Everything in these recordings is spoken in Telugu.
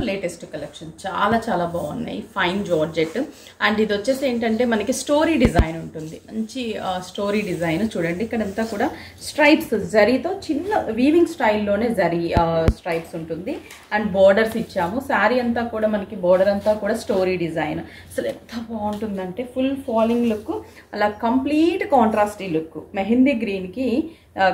లేటెస్ట్ కలెక్షన్ చాలా చాలా బాగున్నాయి. ఫైన్ జార్జెట్ అండ్ ఇది వచ్చేసి ఏంటంటే మనకి స్టోరీ డిజైన్ ఉంటుంది. మంచి స్టోరీ డిజైన్ చూడండి. ఇక్కడంతా కూడా స్ట్రైప్స్ జరీతో చిన్న వీవింగ్ స్టైల్లోనే జరీ స్ట్రైప్స్ ఉంటుంది. అండ్ బోర్డర్స్ ఇచ్చాము. శారీ అంతా కూడా మనకి బోర్డర్ అంతా కూడా స్టోరీ డిజైన్. అసలు ఎంత బాగుంటుందంటే ఫుల్ ఫాలింగ్ లుక్, అలా కంప్లీట్ కాంట్రాస్టీ లుక్. మెహందీ గ్రీన్కి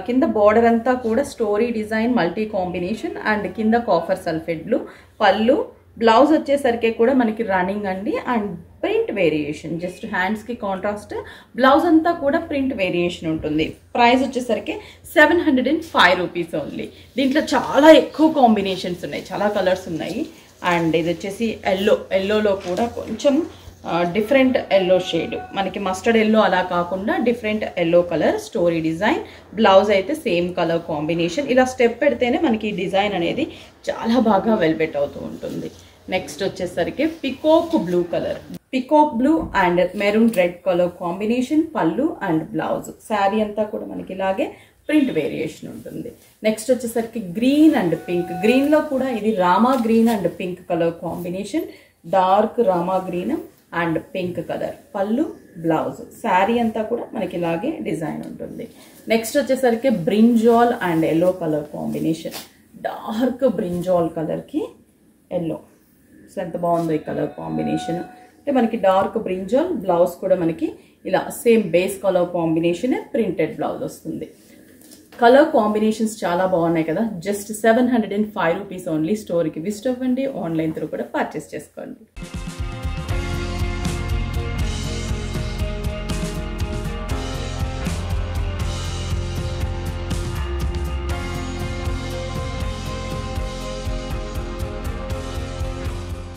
కింద బోర్డర్ అంతా కూడా story design multi combination and కింద కాఫర్ సల్ఫేట్ బ్లూ. పళ్ళు బ్లౌజ్ వచ్చేసరికి కూడా మనకి రన్నింగ్ అండి. అండ్ ప్రింట్ వేరియేషన్, జస్ట్ హ్యాండ్స్కి కాంట్రాస్ట్, బ్లౌజ్ అంతా కూడా ప్రింట్ వేరియేషన్ ఉంటుంది. ప్రైస్ వచ్చేసరికి 705 రూపీస్ ఓన్లీ. దీంట్లో చాలా ఎక్కువ కాంబినేషన్స్ ఉన్నాయి, చాలా కలర్స్ ఉన్నాయి. అండ్ ఇది వచ్చేసి ఎల్లోలో కూడా కొంచెం డిఫరెంట్ ఎల్లో షేడ్, మనకి మస్టర్డ్ ఎల్లో అలా కాకుండా different yellow colour story design. Blouse అయితే సేమ్ కలర్ కాంబినేషన్. ఇలా స్టెప్ పెడితేనే మనకి ఈ డిజైన్ అనేది చాలా బాగా వెల్వెట్ అవుతూ ఉంటుంది. నెక్స్ట్ వచ్చేసరికి peacock blue colour, peacock blue and maroon red colour combination. పళ్ళు అండ్ బ్లౌజ్. శారీ అంతా కూడా మనకి ఇలాగే ప్రింట్ వేరియేషన్ ఉంటుంది. నెక్స్ట్ వచ్చేసరికి గ్రీన్ అండ్ పింక్. గ్రీన్లో కూడా ఇది Rama green and pink colour combination. Dark Rama green and pink colour. పళ్ళు బ్లౌజ్. శారీ అంతా కూడా మనకి ఇలాగే డిజైన్ ఉంటుంది. నెక్స్ట్ వచ్చేసరికి brinjal and yellow colour combination. Dark brinjal కలర్కి ఎల్లో. సో ఎంత బాగుందో ఈ కలర్ కాంబినేషన్. అంటే మనకి డార్క్ బ్రింజాల్, బ్లౌజ్ కూడా మనకి ఇలా same base colour combination, printed blouse వస్తుంది. కలర్ కాంబినేషన్స్ చాలా బాగున్నాయి కదా. Just 705 rupees only. స్టోర్కి విజిట్ అవ్వండి, ఆన్లైన్ త్రూ కూడా పర్చేస్ చేసుకోండి.